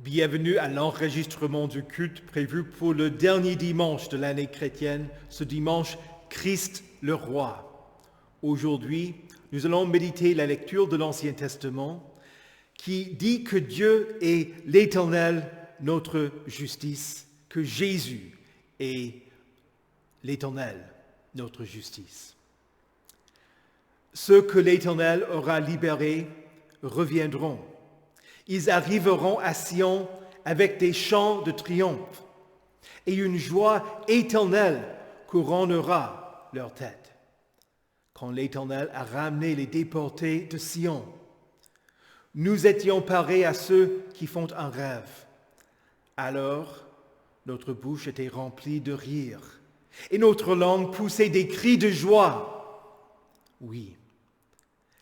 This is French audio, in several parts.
Bienvenue à l'enregistrement du culte prévu pour le dernier dimanche de l'année chrétienne, ce dimanche Christ le Roi. Aujourd'hui, nous allons méditer la lecture de l'Ancien Testament qui dit que Dieu est l'Éternel, notre justice, que Jésus est l'Éternel, notre justice. Ceux que l'Éternel aura libérés reviendront. Ils arriveront à Sion avec des chants de triomphe et une joie éternelle couronnera leur tête. Quand l'Éternel a ramené les déportés de Sion, nous étions pareils à ceux qui font un rêve. Alors, notre bouche était remplie de rire et notre langue poussait des cris de joie. Oui,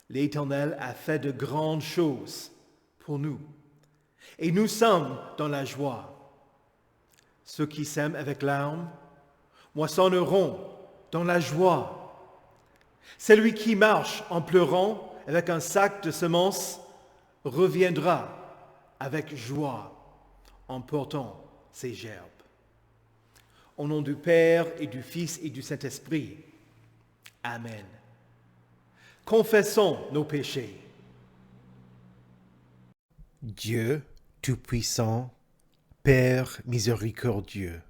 l'Éternel a fait de grandes choses pour nous. Et nous sommes dans la joie. Ceux qui sèment avec larmes moissonneront dans la joie. Celui qui marche en pleurant avec un sac de semences reviendra avec joie en portant ses gerbes. Au nom du Père et du Fils et du Saint-Esprit. Amen. Confessons nos péchés. Dieu Tout-Puissant, Père miséricordieux,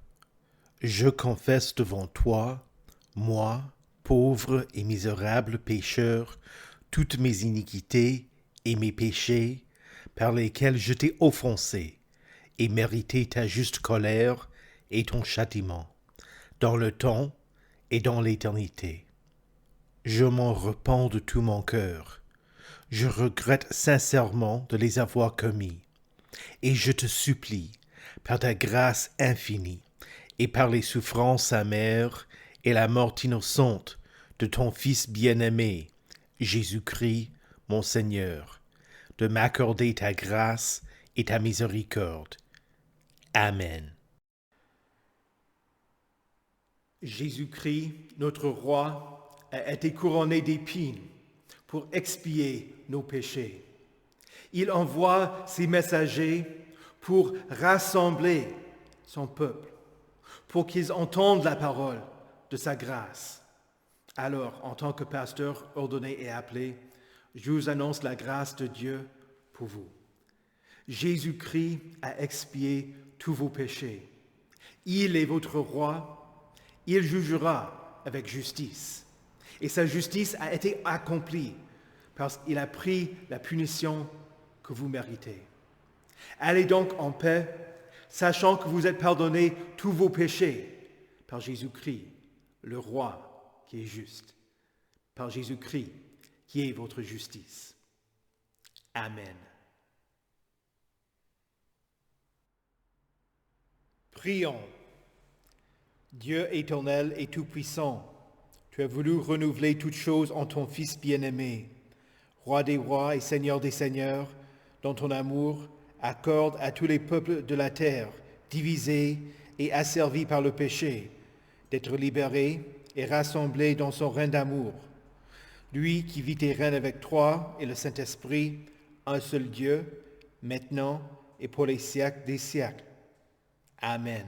je confesse devant toi, moi, pauvre et misérable pécheur, toutes mes iniquités et mes péchés par lesquels je t'ai offensé et mérité ta juste colère et ton châtiment, dans le temps et dans l'éternité. Je m'en repens de tout mon cœur. Je regrette sincèrement de les avoir commis, et je te supplie, par ta grâce infinie, et par les souffrances amères et la mort innocente de ton Fils bien-aimé, Jésus-Christ, mon Seigneur, de m'accorder ta grâce et ta miséricorde. Amen. Jésus-Christ, notre Roi, a été couronné d'épines pour expier nos péchés. Il envoie ses messagers pour rassembler son peuple, pour qu'ils entendent la parole de sa grâce. Alors, en tant que pasteur ordonné et appelé, je vous annonce la grâce de Dieu pour vous. Jésus-Christ a expié tous vos péchés. Il est votre roi. Il jugera avec justice. Et sa justice a été accomplie parce qu'il a pris la punition que vous méritez. Allez donc en paix, sachant que vous êtes pardonnés tous vos péchés par Jésus-Christ, le roi qui est juste, par Jésus-Christ qui est votre justice. Amen. Prions. Dieu éternel et tout-puissant, tu as voulu renouveler toutes choses en ton Fils bien-aimé, Roi des rois et Seigneur des seigneurs, dont ton amour accorde à tous les peuples de la terre, divisés et asservis par le péché, d'être libérés et rassemblés dans son règne d'amour. Lui qui vit et règne avec toi et le Saint-Esprit, un seul Dieu, maintenant et pour les siècles des siècles. Amen.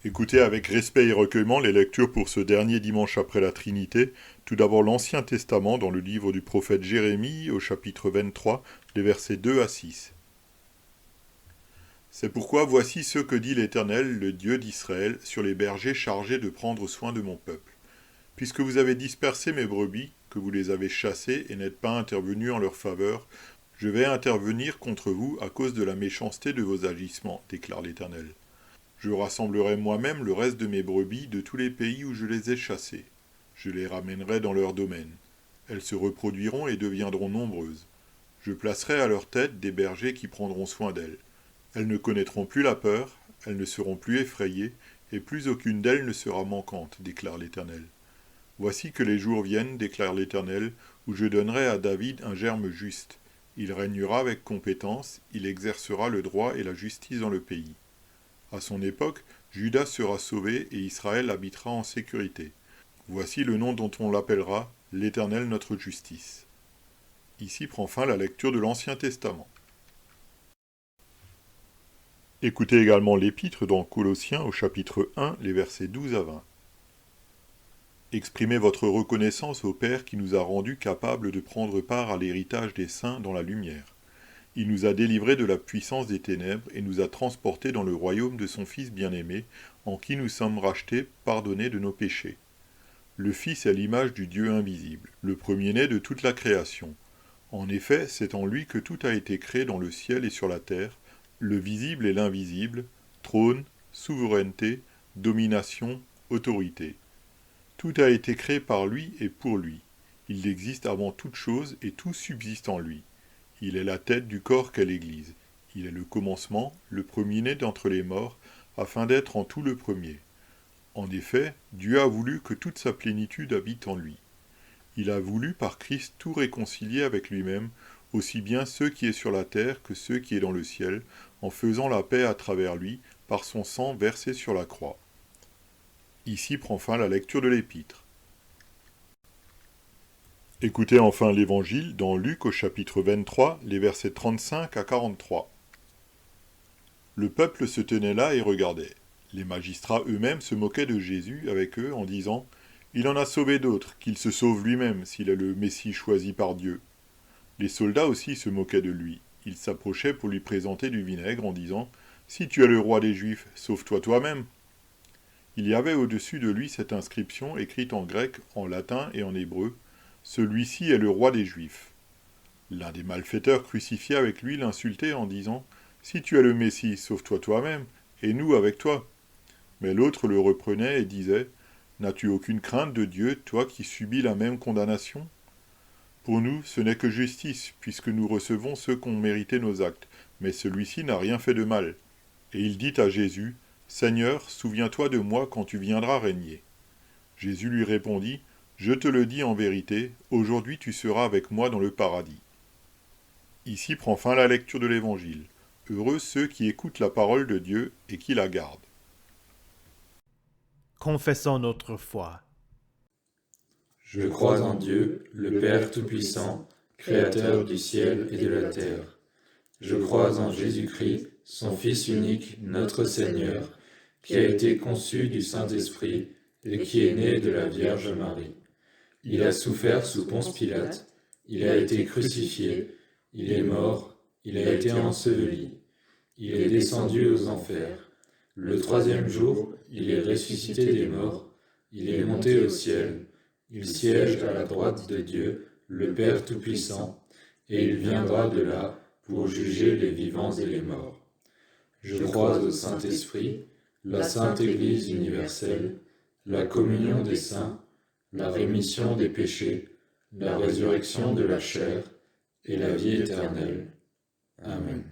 Écoutez avec respect et recueillement les lectures pour ce dernier dimanche après la Trinité. Tout d'abord l'Ancien Testament dans le livre du prophète Jérémie au chapitre 23, les versets 2 à 6. C'est pourquoi voici ce que dit l'Éternel, le Dieu d'Israël, sur les bergers chargés de prendre soin de mon peuple. Puisque vous avez dispersé mes brebis, que vous les avez chassées et n'êtes pas intervenus en leur faveur, je vais intervenir contre vous à cause de la méchanceté de vos agissements, déclare l'Éternel. Je rassemblerai moi-même le reste de mes brebis de tous les pays où je les ai chassées. Je les ramènerai dans leur domaine. Elles se reproduiront et deviendront nombreuses. Je placerai à leur tête des bergers qui prendront soin d'elles. Elles ne connaîtront plus la peur, elles ne seront plus effrayées, et plus aucune d'elles ne sera manquante, déclare l'Éternel. Voici que les jours viennent, déclare l'Éternel, où je donnerai à David un germe juste. Il régnera avec compétence, il exercera le droit et la justice dans le pays. À son époque, Juda sera sauvé et Israël habitera en sécurité. Voici le nom dont on l'appellera, l'Éternel notre justice. Ici prend fin la lecture de l'Ancien Testament. Écoutez également l'Épître dans Colossiens au chapitre 1, les versets 12 à 20. Exprimez votre reconnaissance au Père qui nous a rendus capables de prendre part à l'héritage des saints dans la lumière. Il nous a délivrés de la puissance des ténèbres et nous a transportés dans le royaume de son Fils bien-aimé, en qui nous sommes rachetés, pardonnés de nos péchés. Le Fils est l'image du Dieu invisible, le premier-né de toute la création. En effet, c'est en lui que tout a été créé dans le ciel et sur la terre, le visible et l'invisible, trône, souveraineté, domination, autorité. Tout a été créé par lui et pour lui. Il existe avant toute chose et tout subsiste en lui. Il est la tête du corps qu'est l'Église. Il est le commencement, le premier-né d'entre les morts, afin d'être en tout le premier. En effet, Dieu a voulu que toute sa plénitude habite en lui. Il a voulu par Christ tout réconcilier avec lui-même, aussi bien ceux qui est sur la terre que ceux qui est dans le ciel, en faisant la paix à travers lui, par son sang versé sur la croix. Ici prend fin la lecture de l'Épître. Écoutez enfin l'Évangile dans Luc au chapitre 23, les versets 35 à 43. Le peuple se tenait là et regardait. Les magistrats eux-mêmes se moquaient de Jésus avec eux en disant « Il en a sauvé d'autres, qu'il se sauve lui-même s'il est le Messie choisi par Dieu. » Les soldats aussi se moquaient de lui. Ils s'approchaient pour lui présenter du vinaigre en disant « Si tu es le roi des Juifs, sauve-toi toi-même. » Il y avait au-dessus de lui cette inscription écrite en grec, en latin et en hébreu « Celui-ci est le roi des Juifs. » L'un des malfaiteurs crucifiés avec lui l'insultait en disant « Si tu es le Messie, sauve-toi toi-même, et nous avec toi. » Mais l'autre le reprenait et disait « N'as-tu aucune crainte de Dieu, toi qui subis la même condamnation ? Pour nous, ce n'est que justice, puisque nous recevons ceux qu'ont mérité nos actes, mais celui-ci n'a rien fait de mal. » Et il dit à Jésus « Seigneur, souviens-toi de moi quand tu viendras régner. » Jésus lui répondit « Je te le dis en vérité, aujourd'hui tu seras avec moi dans le paradis. » Ici prend fin la lecture de l'Évangile. Heureux ceux qui écoutent la parole de Dieu et qui la gardent. Confessons notre foi. Je crois en Dieu, le Père Tout-Puissant, Créateur du ciel et de la terre. Je crois en Jésus-Christ, son Fils unique, notre Seigneur, qui a été conçu du Saint-Esprit et qui est né de la Vierge Marie. Il a souffert sous Ponce Pilate, il a été crucifié, il est mort, il a été enseveli, il est descendu aux enfers. Le troisième jour, il est ressuscité des morts, il est monté au ciel, il siège à la droite de Dieu, le Père Tout-Puissant, et il viendra de là pour juger les vivants et les morts. Je crois au Saint-Esprit, la Sainte Église universelle, la communion des saints, la rémission des péchés, la résurrection de la chair et la vie éternelle. Amen.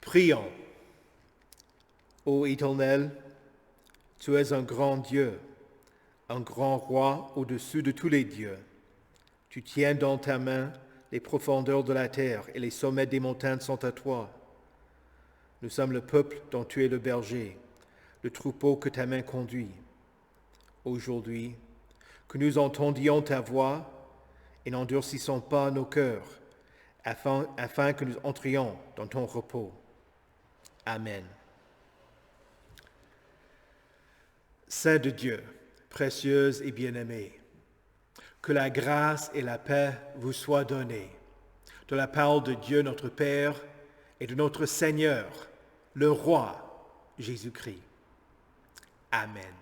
Prions. Ô Éternel, tu es un grand Dieu, un grand roi au-dessus de tous les dieux. Tu tiens dans ta main les profondeurs de la terre et les sommets des montagnes sont à toi. Nous sommes le peuple dont tu es le berger, le troupeau que ta main conduit. Aujourd'hui, que nous entendions ta voix et n'endurcissons pas nos cœurs, afin que nous entrions dans ton repos. Amen. Saint de Dieu, précieuse et bien-aimée, que la grâce et la paix vous soient données de la part de Dieu notre Père et de notre Seigneur, le Roi Jésus-Christ. Amen.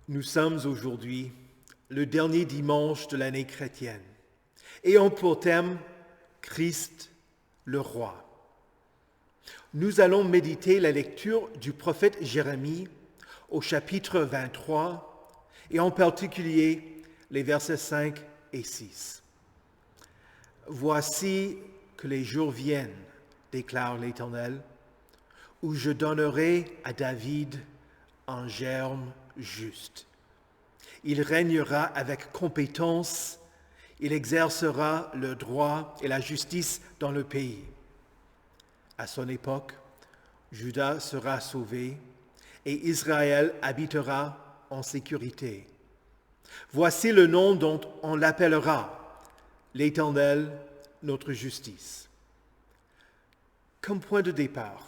Nous sommes aujourd'hui le dernier dimanche de l'année chrétienne, ayant pour thème Christ le Roi. Nous allons méditer la lecture du prophète Jérémie au chapitre 23 et en particulier les versets 5 et 6. Voici que les jours viennent, déclare l'Éternel, où je donnerai à David un germe juste. Il régnera avec compétence, il exercera le droit et la justice dans le pays. À son époque, Juda sera sauvé et Israël habitera en sécurité. Voici le nom dont on l'appellera, l'Éternel, notre justice. Comme point de départ,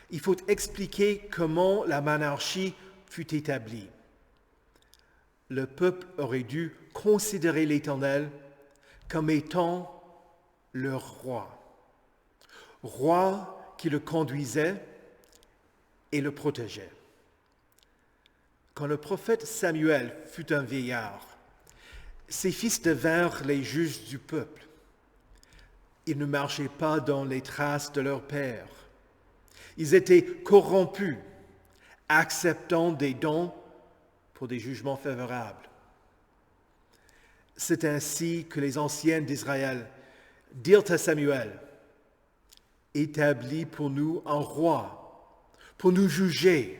il faut expliquer comment la monarchie fut établie. Le peuple aurait dû considérer l'Éternel comme étant leur roi. Roi qui le conduisait et le protégeait. Quand le prophète Samuel fut un vieillard, ses fils devinrent les juges du peuple. Ils ne marchaient pas dans les traces de leur père. Ils étaient corrompus, acceptant des dons pour des jugements favorables. C'est ainsi que les anciens d'Israël dirent à Samuel, « Établis pour nous un roi, pour nous juger,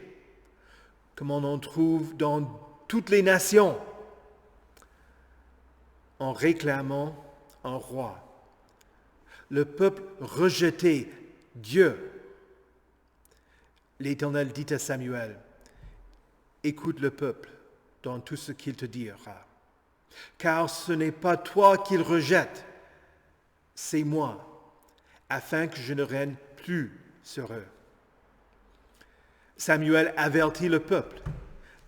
comme on en trouve dans toutes les nations. » En réclamant un roi, le peuple rejetait Dieu. L'Éternel dit à Samuel, « Écoute le peuple dans tout ce qu'il te dira, car ce n'est pas toi qu'il rejette, c'est moi, afin que je ne règne plus sur eux. » Samuel avertit le peuple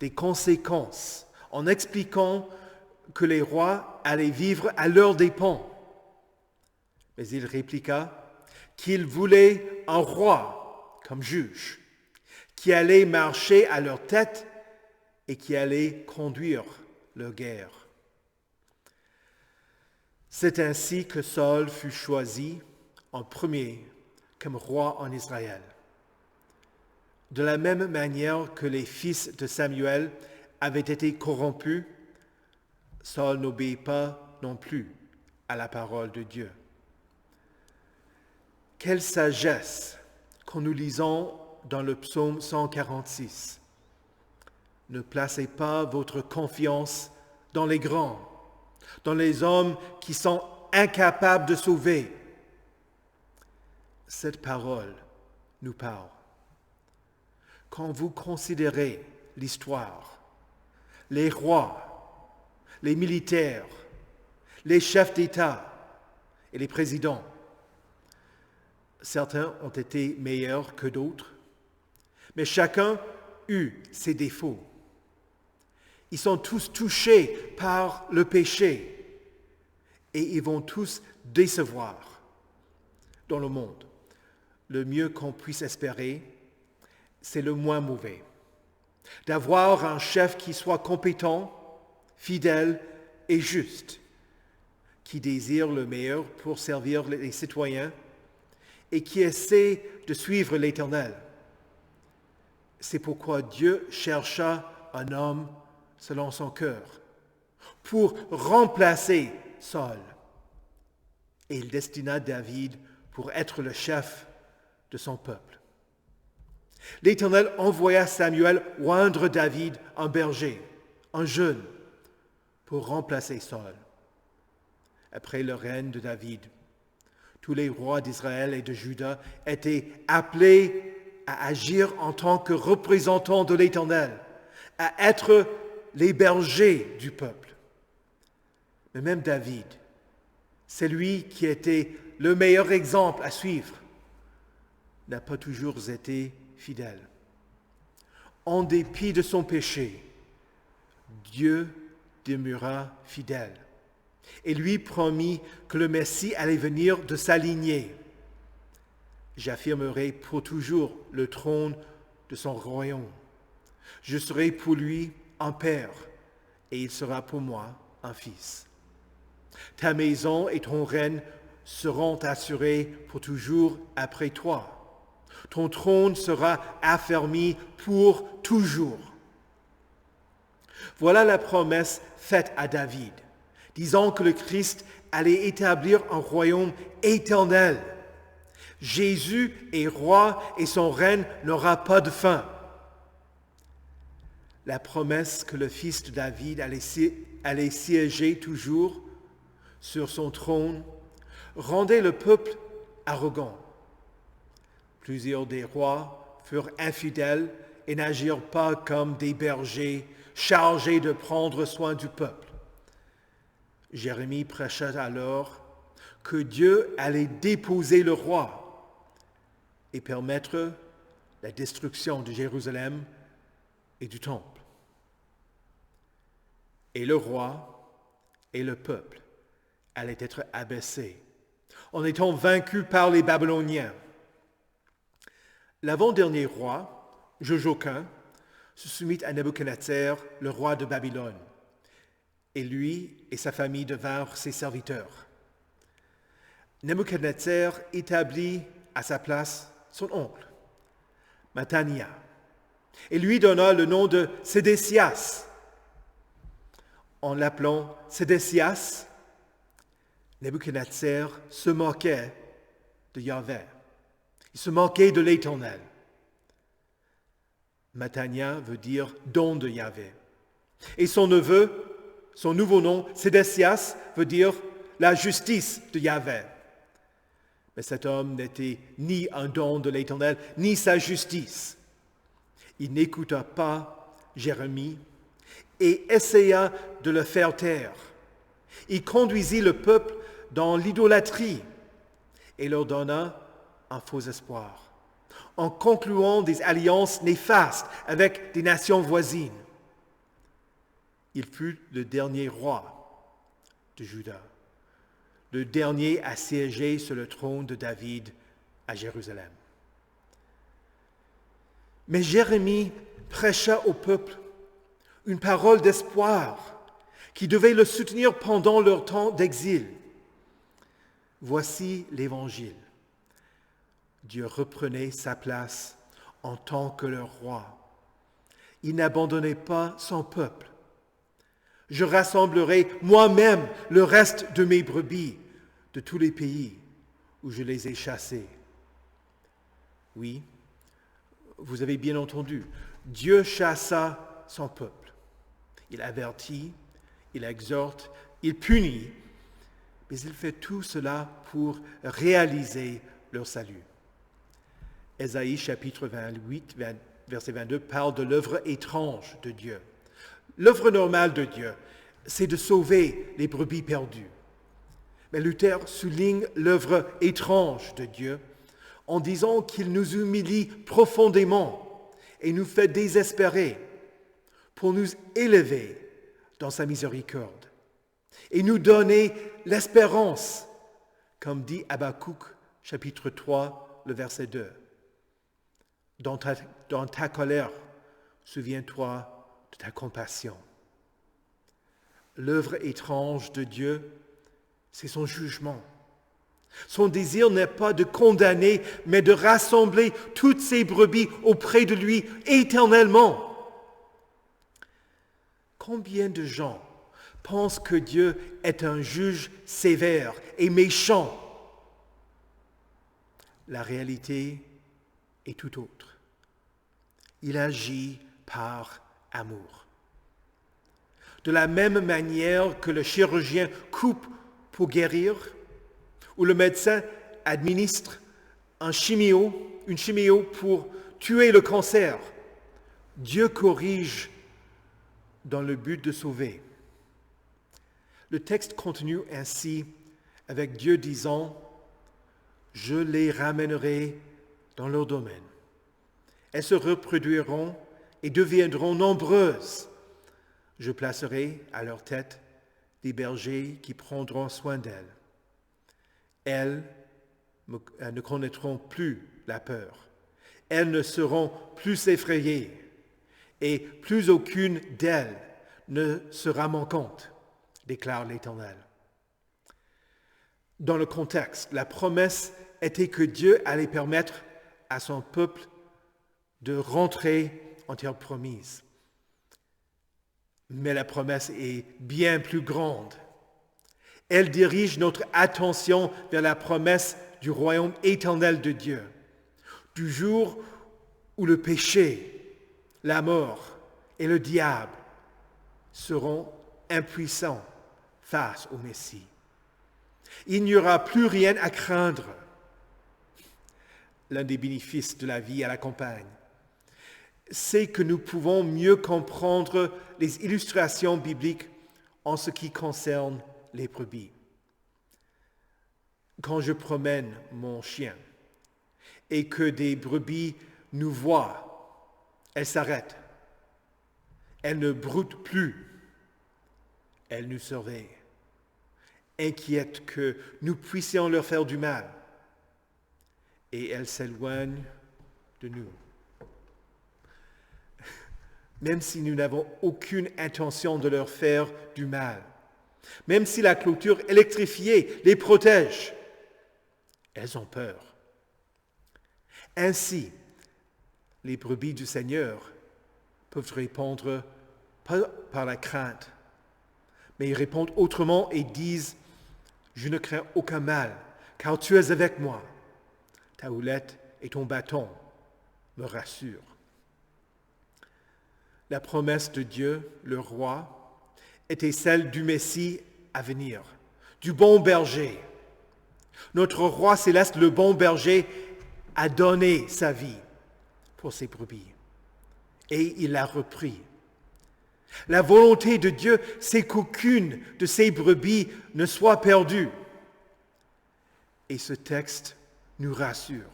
des conséquences en expliquant que les rois allaient vivre à leurs dépens. Mais il répliqua qu'il voulait un roi comme juge, qui allait marcher à leur tête et qui allait conduire leur guerre. C'est ainsi que Saül fut choisi en premier comme roi en Israël. De la même manière que les fils de Samuel avaient été corrompus, Saül n'obéit pas non plus à la parole de Dieu. Quelle sagesse quand nous lisons dans le psaume 146. Ne placez pas votre confiance dans les grands, dans les hommes qui sont incapables de sauver. Cette parole nous parle. Quand vous considérez l'histoire, les rois, les militaires, les chefs d'État et les présidents, certains ont été meilleurs que d'autres, mais chacun eut ses défauts. Ils sont tous touchés par le péché et ils vont tous décevoir dans le monde. Le mieux qu'on puisse espérer, c'est le moins mauvais. D'avoir un chef qui soit compétent, fidèle et juste, qui désire le meilleur pour servir les citoyens et qui essaie de suivre l'Éternel. C'est pourquoi Dieu chercha un homme selon son cœur pour remplacer Saül. Et il destina David pour être le chef de son peuple. L'Éternel envoya Samuel oindre David, un berger, un jeune, pour remplacer Saul. Après le règne de David, tous les rois d'Israël et de Juda étaient appelés à agir en tant que représentants de l'Éternel, à être les bergers du peuple. Mais même David, celui qui était le meilleur exemple à suivre, n'a pas toujours été fidèle. En dépit de son péché, Dieu demeura fidèle et lui promit que le Messie allait venir de sa lignée. J'affirmerai pour toujours le trône de son royaume. Je serai pour lui un père et il sera pour moi un fils. Ta maison et ton règne seront assurés pour toujours après toi. Ton trône sera affermi pour toujours. Voilà la promesse faite à David, disant que le Christ allait établir un royaume éternel. Jésus est roi et son règne n'aura pas de fin. La promesse que le fils de David allait siéger toujours sur son trône rendait le peuple arrogant. Plusieurs des rois furent infidèles et n'agirent pas comme des bergers chargés de prendre soin du peuple. Jérémie prêcha alors que Dieu allait déposer le roi et permettre la destruction de Jérusalem et du temple. Et le roi et le peuple allaient être abaissés en étant vaincus par les Babyloniens. L'avant-dernier roi, Joachim, se soumit à Nebuchadnezzar, le roi de Babylone, et lui et sa famille devinrent ses serviteurs. Nebuchadnezzar établit à sa place son oncle, Mathania, et lui donna le nom de Sédécias. En l'appelant Sédécias, Nebuchadnezzar se moquait de Yahvé. Il se moquait de l'Éternel. Mathania veut dire don de Yahvé. Et son nouveau nom, Sédécias, veut dire la justice de Yahvé. Mais cet homme n'était ni un don de l'Éternel, ni sa justice. Il n'écouta pas Jérémie et essaya de le faire taire. Il conduisit le peuple dans l'idolâtrie et leur donna un faux espoir, en concluant des alliances néfastes avec des nations voisines. Il fut le dernier roi de Juda, le dernier à siéger sur le trône de David à Jérusalem. Mais Jérémie prêcha au peuple une parole d'espoir qui devait le soutenir pendant leur temps d'exil. Voici l'Évangile. Dieu reprenait sa place en tant que leur roi. Il n'abandonnait pas son peuple. Je rassemblerai moi-même le reste de mes brebis de tous les pays où je les ai chassés. Oui, vous avez bien entendu, Dieu chassa son peuple. Il avertit, il exhorte, il punit, mais il fait tout cela pour réaliser leur salut. Ésaïe chapitre 28, verset 22 parle de l'œuvre étrange de Dieu. L'œuvre normale de Dieu, c'est de sauver les brebis perdues. Mais Luther souligne l'œuvre étrange de Dieu en disant qu'il nous humilie profondément et nous fait désespérer pour nous élever dans sa miséricorde et nous donner l'espérance, comme dit Habakkuk chapitre 3, le verset 2. Dans ta colère, souviens-toi de ta compassion. L'œuvre étrange de Dieu, c'est son jugement. Son désir n'est pas de condamner, mais de rassembler toutes ses brebis auprès de lui éternellement. Combien de gens pensent que Dieu est un juge sévère et méchant? La réalité est tout autre. Il agit par amour. De la même manière que le chirurgien coupe pour guérir, ou le médecin administre une chimio pour tuer le cancer, Dieu corrige dans le but de sauver. Le texte continue ainsi avec Dieu disant « Je les ramènerai dans leur domaine. Elles se reproduiront et deviendront nombreuses. Je placerai à leur tête des bergers qui prendront soin d'elles. Elles ne connaîtront plus la peur. Elles ne seront plus effrayées et plus aucune d'elles ne sera manquante, déclare l'Éternel. » Dans le contexte, la promesse était que Dieu allait permettre à son peuple de rentrer en terre promise. Mais la promesse est bien plus grande. Elle dirige notre attention vers la promesse du royaume éternel de Dieu, du jour où le péché, la mort et le diable seront impuissants face au Messie. Il n'y aura plus rien à craindre. L'un des bénéfices de la vie à la campagne, c'est que nous pouvons mieux comprendre les illustrations bibliques en ce qui concerne les brebis. Quand je promène mon chien et que des brebis nous voient, elles s'arrêtent. Elles ne broutent plus. Elles nous surveillent, inquiètes que nous puissions leur faire du mal. Et elles s'éloignent de nous. Même si nous n'avons aucune intention de leur faire du mal, même si la clôture électrifiée les protège, elles ont peur. Ainsi, les brebis du Seigneur peuvent répondre pas par la crainte, mais ils répondent autrement et disent « Je ne crains aucun mal, car tu es avec moi. Ta houlette et ton bâton me rassurent. » La promesse de Dieu, le roi, était celle du Messie à venir, du bon berger. Notre roi céleste, le bon berger, a donné sa vie pour ses brebis et il l'a repris. La volonté de Dieu, c'est qu'aucune de ses brebis ne soit perdue. Et ce texte nous rassure.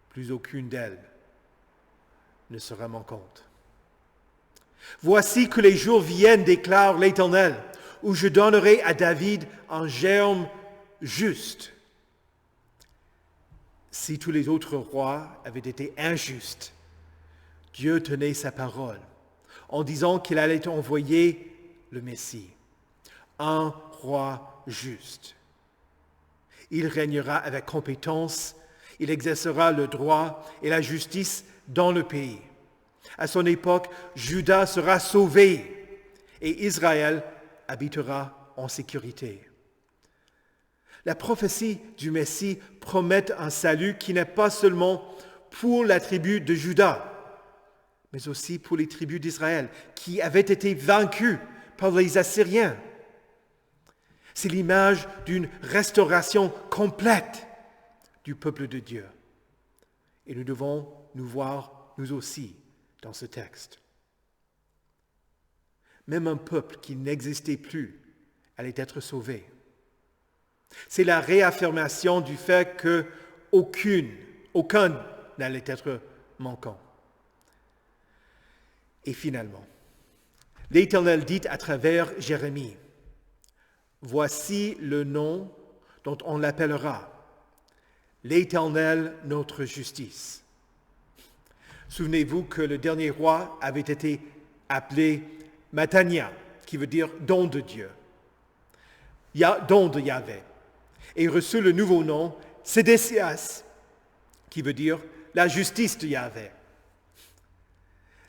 Plus aucune d'elles ne sera manquante. Voici que les jours viennent, déclare l'Éternel, où je donnerai à David un germe juste. Si tous les autres rois avaient été injustes, Dieu tenait sa parole en disant qu'il allait envoyer le Messie, un roi juste. Il régnera avec compétence, il exercera le droit et la justice dans le pays. À son époque, Juda sera sauvé et Israël habitera en sécurité. La prophétie du Messie promet un salut qui n'est pas seulement pour la tribu de Juda, mais aussi pour les tribus d'Israël qui avaient été vaincues par les Assyriens. C'est l'image d'une restauration complète du peuple de Dieu. Et nous devons nous voir, nous aussi, dans ce texte. Même un peuple qui n'existait plus allait être sauvé. C'est la réaffirmation du fait qu'aucun n'allait être manquant. Et finalement, l'Éternel dit à travers Jérémie, « Voici le nom dont on l'appellera, l'Éternel notre justice. » Souvenez-vous que le dernier roi avait été appelé Mattania, qui veut dire don de Dieu, don de Yahvé, et reçut le nouveau nom Sédécias, qui veut dire la justice de Yahvé.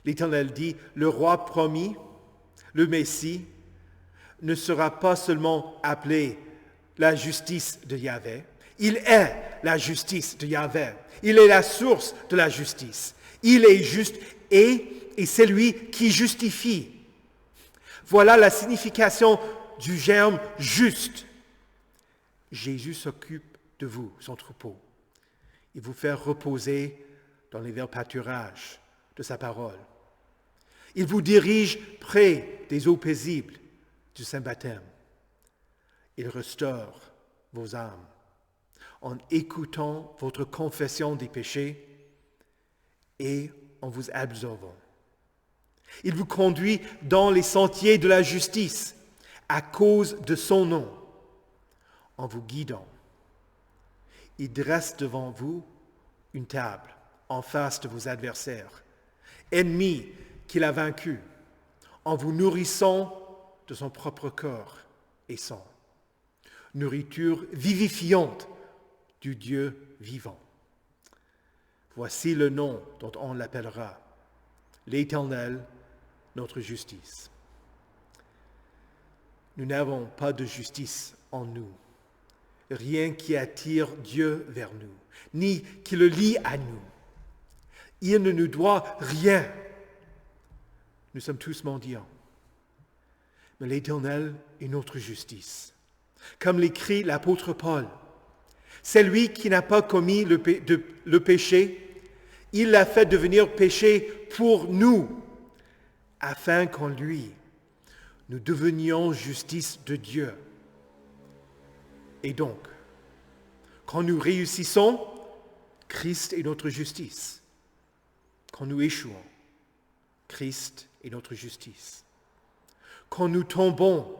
L'Éternel dit, le roi promis, le Messie, ne sera pas seulement appelé la justice de Yahvé, Il est la justice de Yahvé. Il est la source de la justice. Il est juste et c'est lui qui justifie. Voilà la signification du germe juste. Jésus s'occupe de vous, son troupeau. Il vous fait reposer dans les verts pâturages de sa parole. Il vous dirige près des eaux paisibles du Saint-Baptême. Il restaure vos âmes en écoutant votre confession des péchés et en vous absolvant. Il vous conduit dans les sentiers de la justice à cause de son nom, en vous guidant. Il dresse devant vous une table en face de vos adversaires, ennemis qu'il a vaincus, en vous nourrissant de son propre corps et sang. Nourriture vivifiante du Dieu vivant. Voici le nom dont on l'appellera, l'Éternel, notre justice. Nous n'avons pas de justice en nous, rien qui attire Dieu vers nous, ni qui le lie à nous. Il ne nous doit rien. Nous sommes tous mendiants. Mais l'Éternel est notre justice. Comme l'écrit l'apôtre Paul, c'est lui qui n'a pas commis le péché, il l'a fait devenir péché pour nous, afin qu'en lui, nous devenions justice de Dieu. Et donc, quand nous réussissons, Christ est notre justice. Quand nous échouons, Christ est notre justice. Quand nous tombons,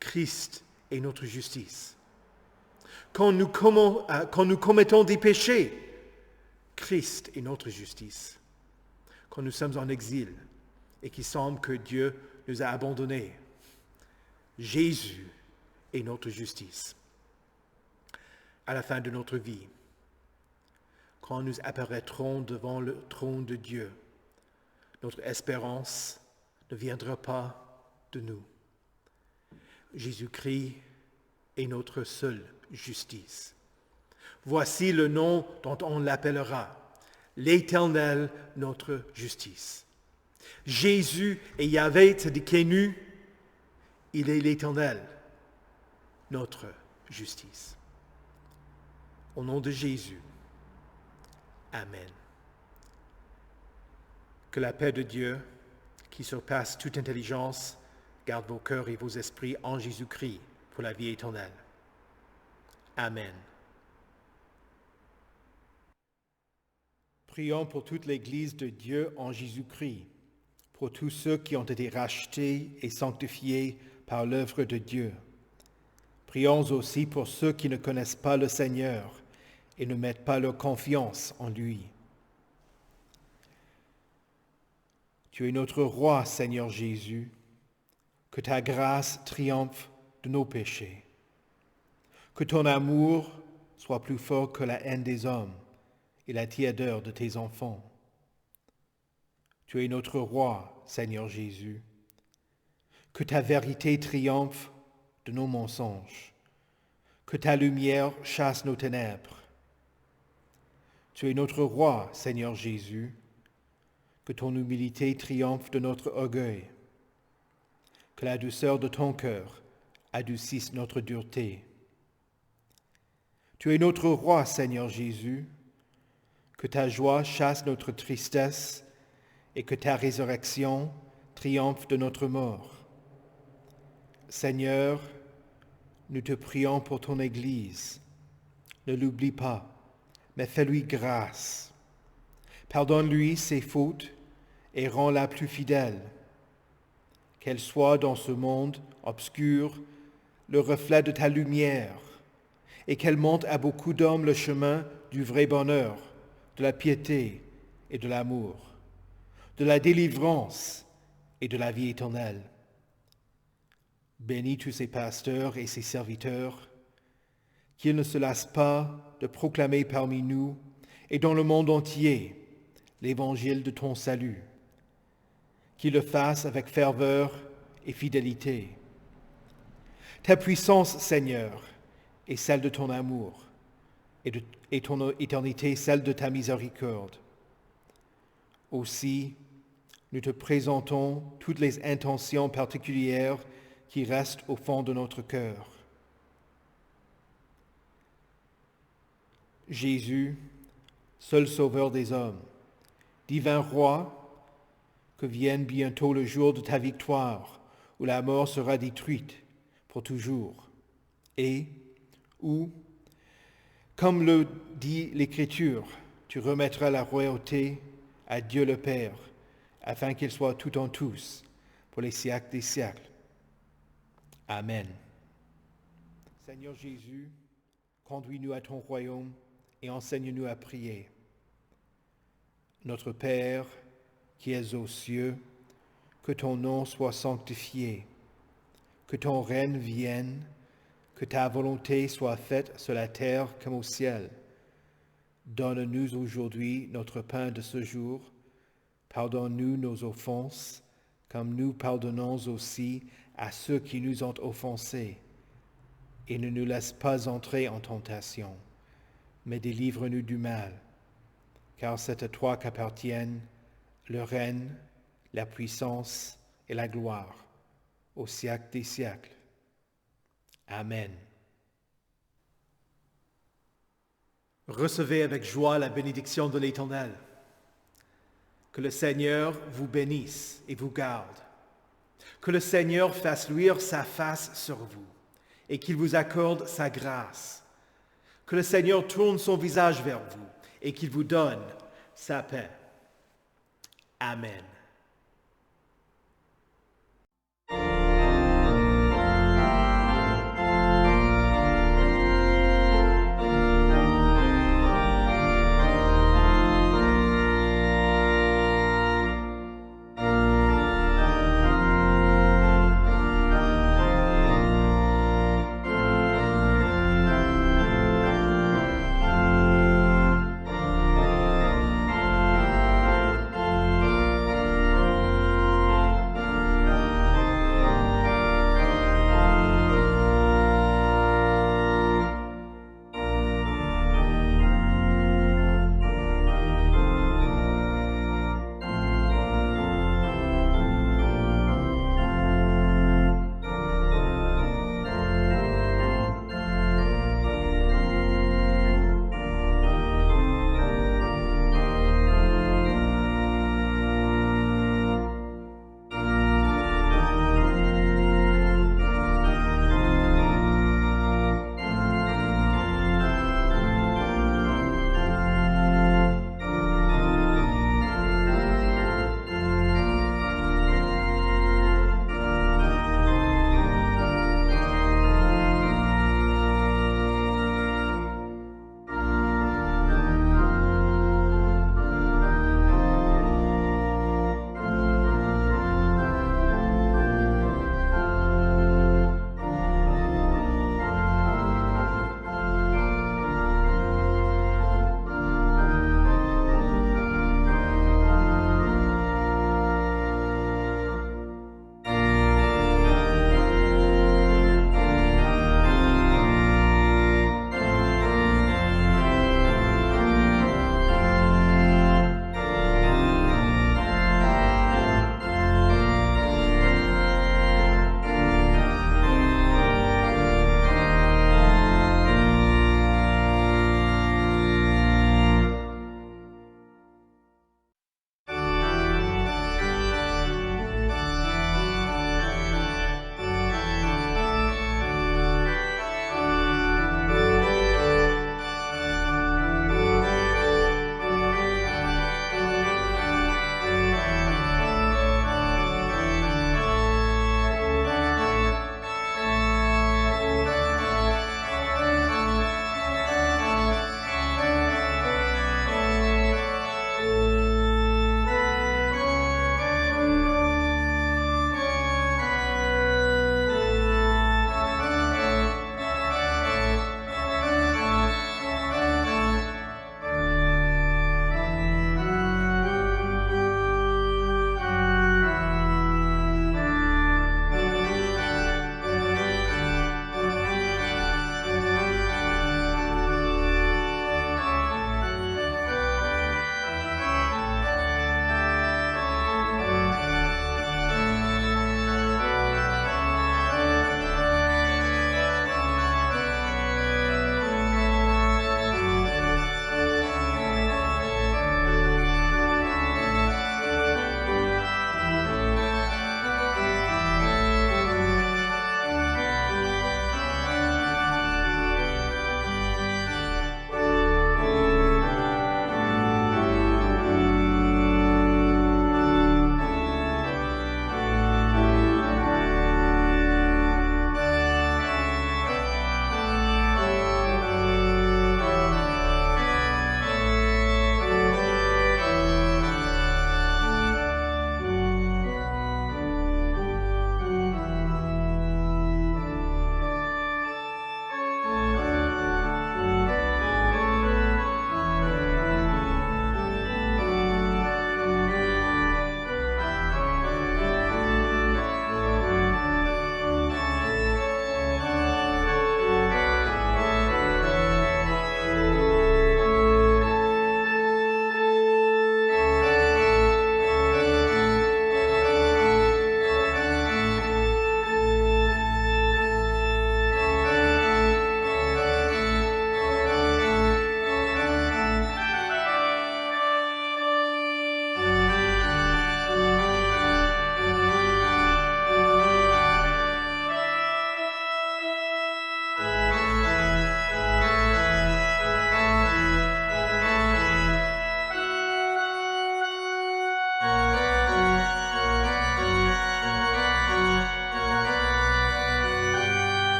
Christ est notre justice. Quand nous commettons des péchés, Christ est notre justice. Quand nous sommes en exil et qu'il semble que Dieu nous a abandonnés, Jésus est notre justice. À la fin de notre vie, quand nous apparaîtrons devant le trône de Dieu, notre espérance ne viendra pas de nous. Jésus-Christ est notre seule justice. Voici le nom dont on l'appellera, l'Éternel, notre justice. Jésus est Yahvé Tzadikenu, il est l'Éternel, notre justice. Au nom de Jésus, Amen. Que la paix de Dieu, qui surpasse toute intelligence, garde vos cœurs et vos esprits en Jésus-Christ pour la vie éternelle. Amen. Prions pour toute l'Église de Dieu en Jésus-Christ, pour tous ceux qui ont été rachetés et sanctifiés par l'œuvre de Dieu. Prions aussi pour ceux qui ne connaissent pas le Seigneur et ne mettent pas leur confiance en lui. Tu es notre roi, Seigneur Jésus, que ta grâce triomphe de nos péchés, que ton amour soit plus fort que la haine des hommes et la tiédeur de tes enfants. Tu es notre roi, Seigneur Jésus, que ta vérité triomphe de nos mensonges, que ta lumière chasse nos ténèbres. Tu es notre roi, Seigneur Jésus, que ton humilité triomphe de notre orgueil, que la douceur de ton cœur adoucisse notre dureté. Tu es notre roi, Seigneur Jésus, que ta joie chasse notre tristesse et que ta résurrection triomphe de notre mort. Seigneur, nous te prions pour ton Église. Ne l'oublie pas, mais fais-lui grâce. Pardonne-lui ses fautes et rends-la plus fidèle. Qu'elle soit dans ce monde obscur le reflet de ta lumière et qu'elle montre à beaucoup d'hommes le chemin du vrai bonheur, de la piété et de l'amour, de la délivrance et de la vie éternelle. Bénis tous ses pasteurs et ses serviteurs, qu'ils ne se lassent pas de proclamer parmi nous et dans le monde entier l'évangile de ton salut, qu'ils le fassent avec ferveur et fidélité. Ta puissance, Seigneur, et celle de ton amour et ton éternité celle de ta miséricorde. Aussi, nous te présentons toutes les intentions particulières qui restent au fond de notre cœur. Jésus, seul Sauveur des hommes, divin Roi, que vienne bientôt le jour de ta victoire, où la mort sera détruite pour toujours, et où, comme le dit l'Écriture, tu remettras la royauté à Dieu le Père, afin qu'il soit tout en tous, pour les siècles des siècles. Amen. Seigneur Jésus, conduis-nous à ton royaume et enseigne-nous à prier. Notre Père, qui es aux cieux, que ton nom soit sanctifié, que ton règne vienne, que ta volonté soit faite sur la terre comme au ciel. Donne-nous aujourd'hui notre pain de ce jour. Pardonne-nous nos offenses, comme nous pardonnons aussi à ceux qui nous ont offensés. Et ne nous laisse pas entrer en tentation, mais délivre-nous du mal. Car c'est à toi qu'appartiennent le règne, la puissance et la gloire, au siècle des siècles. Amen. Recevez avec joie la bénédiction de l'Éternel. Que le Seigneur vous bénisse et vous garde. Que le Seigneur fasse luire sa face sur vous et qu'il vous accorde sa grâce. Que le Seigneur tourne son visage vers vous et qu'il vous donne sa paix. Amen.